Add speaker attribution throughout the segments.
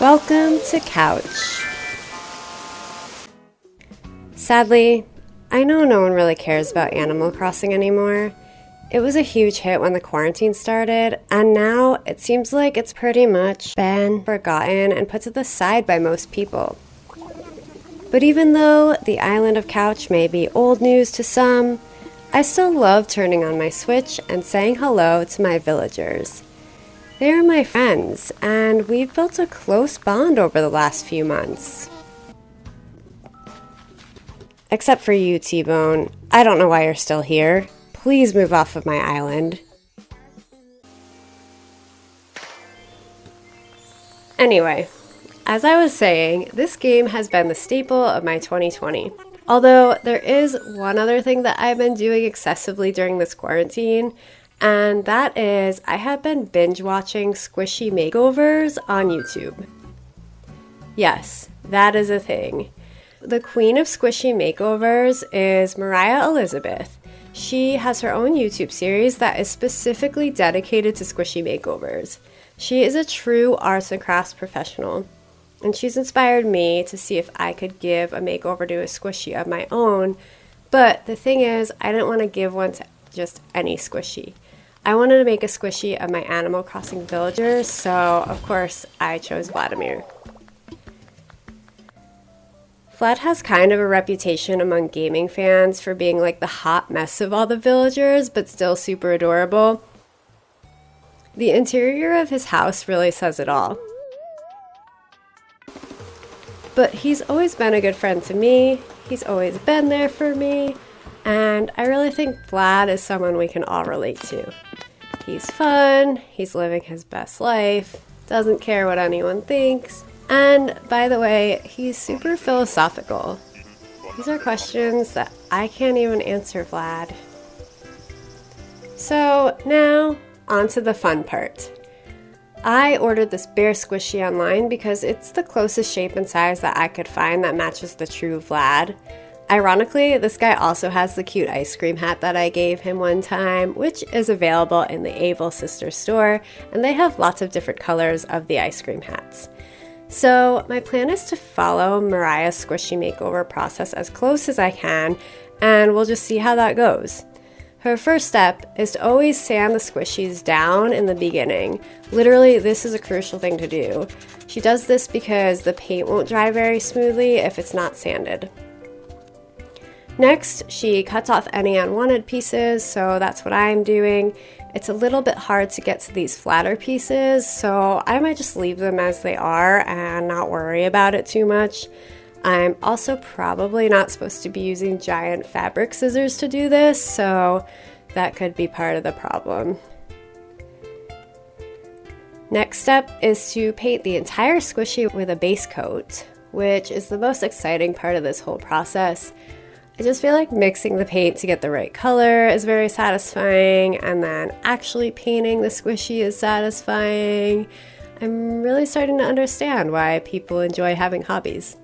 Speaker 1: Welcome to Couch. Sadly, I know no one really cares about Animal Crossing anymore. It was a huge hit when the quarantine started, and now it seems like it's pretty much been forgotten and put to the side by most people. But even though the island of Couch may be old news to some, I still love turning on my Switch and saying hello to my villagers. They are my friends, and we've built a close bond over the last few months. Except for you, T-Bone. I don't know why you're still here. Please move off of my island. Anyway, as I was saying, this game has been the staple of my 2020. Although there is one other thing that I've been doing excessively during this quarantine, and that is I have been binge watching squishy makeovers on YouTube. Yes, that is a thing. The queen of squishy makeovers is Mariah Elizabeth. She has her own YouTube series that is specifically dedicated to squishy makeovers. She is a true arts and crafts professional, and she's inspired me to see if I could give a makeover to a squishy of my own. But the thing is, I didn't want to give one to just any squishy. I wanted to make a squishy of my Animal Crossing villagers, so of course I chose Vladimir. Vlad has kind of a reputation among gaming fans for being like the hot mess of all the villagers, but still super adorable. The interior of his house really says it all. But he's always been a good friend to me, he's always been there for me, and I really think Vlad is someone we can all relate to. He's fun, he's living his best life, doesn't care what anyone thinks, and by the way, he's super philosophical. These are questions that I can't even answer, Vlad. So now, on to the fun part. I ordered this bear squishy online because it's the closest shape and size that I could find that matches the true Vlad. Ironically, this guy also has the cute ice cream hat that I gave him one time, which is available in the Able Sisters store, and they have lots of different colors of the ice cream hats. So my plan is to follow Mariah's squishy makeover process as close as I can, and we'll just see how that goes. Her first step is to always sand the squishies down in the beginning. Literally, this is a crucial thing to do. She does this because the paint won't dry very smoothly if it's not sanded. Next, she cuts off any unwanted pieces, so that's what I'm doing. It's a little bit hard to get to these flatter pieces, so I might just leave them as they are and not worry about it too much. I'm also probably not supposed to be using giant fabric scissors to do this, so that could be part of the problem. Next step is to paint the entire squishy with a base coat, which is the most exciting part of this whole process. I just feel like mixing the paint to get the right color is very satisfying, and then actually painting the squishy is satisfying. I'm really starting to understand why people enjoy having hobbies.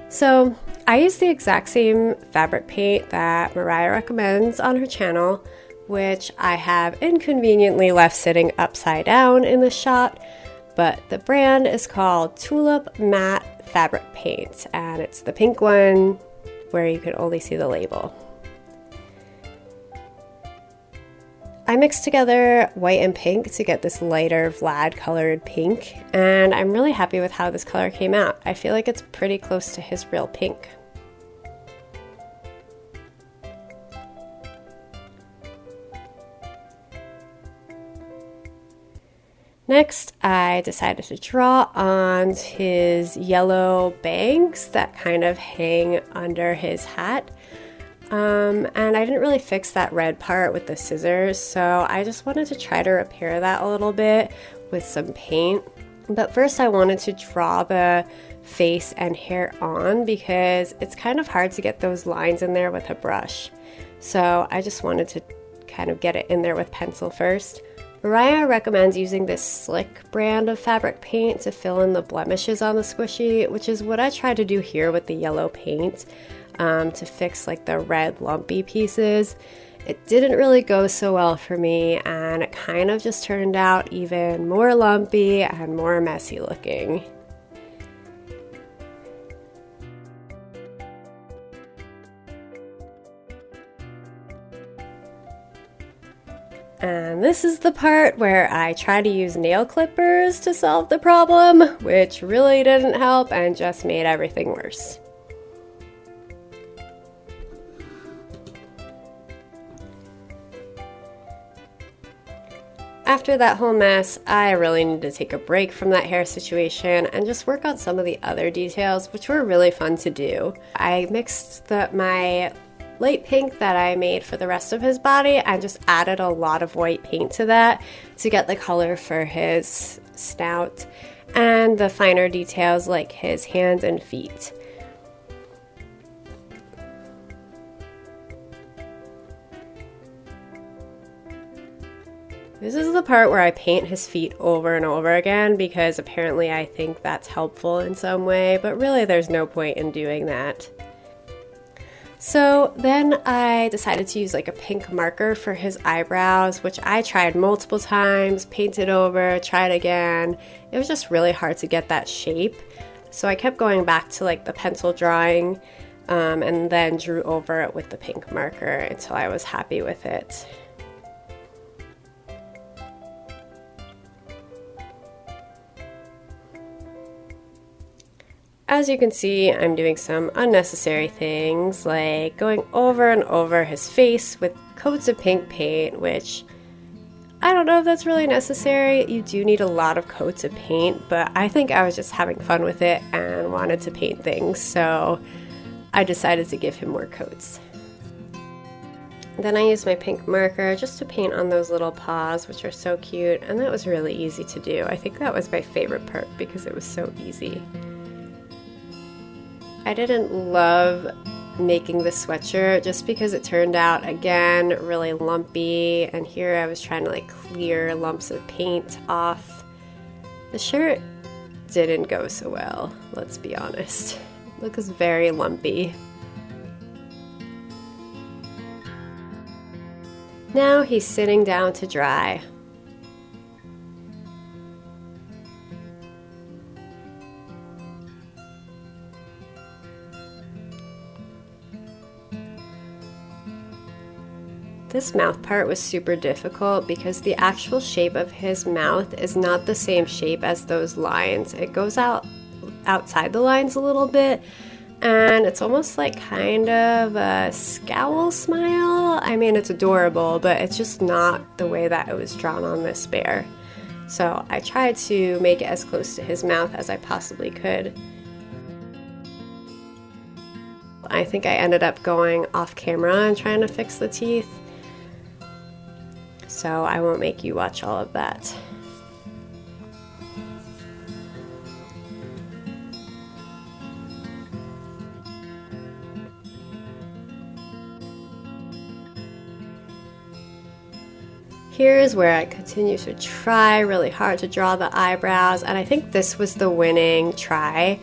Speaker 1: So I use the exact same fabric paint that Mariah recommends on her channel, which I have inconveniently left sitting upside down in the shot, but the brand is called Tulip Matte Fabric Paint, and it's the pink one where you can only see the label. I mixed together white and pink to get this lighter Vlad colored pink, and I'm really happy with how this color came out. I feel like it's pretty close to his real pink. Next, I decided to draw on his yellow bangs that kind of hang under his hat. And I didn't really fix that red part with the scissors, so I just wanted to try to repair that a little bit with some paint. But first I wanted to draw the face and hair on because it's kind of hard to get those lines in there with a brush. So I just wanted to kind of get it in there with pencil first. Mariah recommends using this Slick brand of fabric paint to fill in the blemishes on the squishy, which is what I tried to do here with the yellow paint to fix like the red lumpy pieces. It didn't really go so well for me, and it kind of just turned out even more lumpy and more messy looking. And this is the part where I try to use nail clippers to solve the problem, which really didn't help and just made everything worse. After that whole mess, I really needed to take a break from that hair situation and just work on some of the other details, which were really fun to do. I mixed my light pink that I made for the rest of his body and just added a lot of white paint to that to get the color for his snout and the finer details like his hands and feet. This is the part where I paint his feet over and over again because apparently I think that's helpful in some way, but really there's no point in doing that. So then I decided to use like a pink marker for his eyebrows, which I tried multiple times, painted over, tried again. It was just really hard to get that shape. So I kept going back to like the pencil drawing and then drew over it with the pink marker until I was happy with it. As you can see, I'm doing some unnecessary things like going over and over his face with coats of pink paint, which I don't know if that's really necessary. You do need a lot of coats of paint, but I think I was just having fun with it and wanted to paint things, so I decided to give him more coats. Then I used my pink marker just to paint on those little paws, which are so cute, and that was really easy to do. I think that was my favorite part because it was so easy. I didn't love making the sweatshirt just because it turned out, again, really lumpy, and here I was trying to like clear lumps of paint off. The shirt didn't go so well, let's be honest. It looks very lumpy. Now he's sitting down to dry. This mouth part was super difficult because the actual shape of his mouth is not the same shape as those lines. It goes outside the lines a little bit, and it's almost like kind of a scowl smile. I mean, it's adorable, but it's just not the way that it was drawn on this bear. So I tried to make it as close to his mouth as I possibly could. I think I ended up going off camera and trying to fix the teeth, so I won't make you watch all of that. Here is where I continue to try really hard to draw the eyebrows, and I think this was the winning try.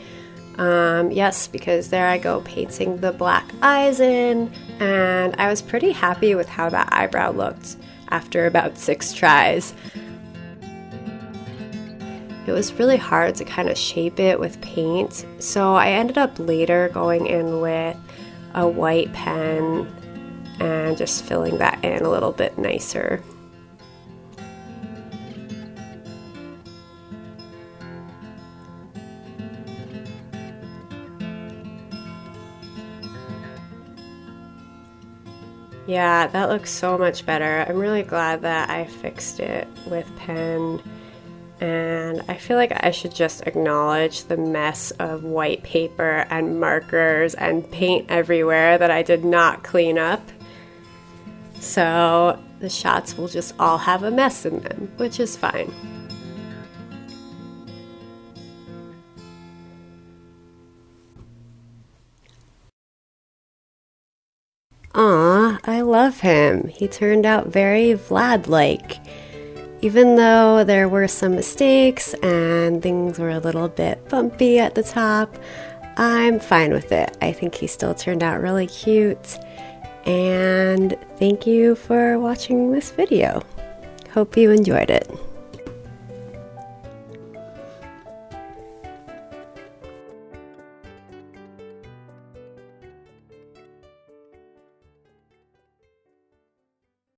Speaker 1: Yes, because there I go painting the black eyes in, and I was pretty happy with how that eyebrow looked after about 6 tries. It was really hard to kind of shape it with paint, so I ended up later going in with a white pen and just filling that in a little bit nicer. Yeah, that looks so much better. I'm really glad that I fixed it with pen, and I feel like I should just acknowledge the mess of white paper and markers and paint everywhere that I did not clean up. So the shots will just all have a mess in them, which is fine. Aw, I love him. He turned out very Vlad-like. Even though there were some mistakes and things were a little bit bumpy at the top, I'm fine with it. I think he still turned out really cute. And thank you for watching this video. Hope you enjoyed it.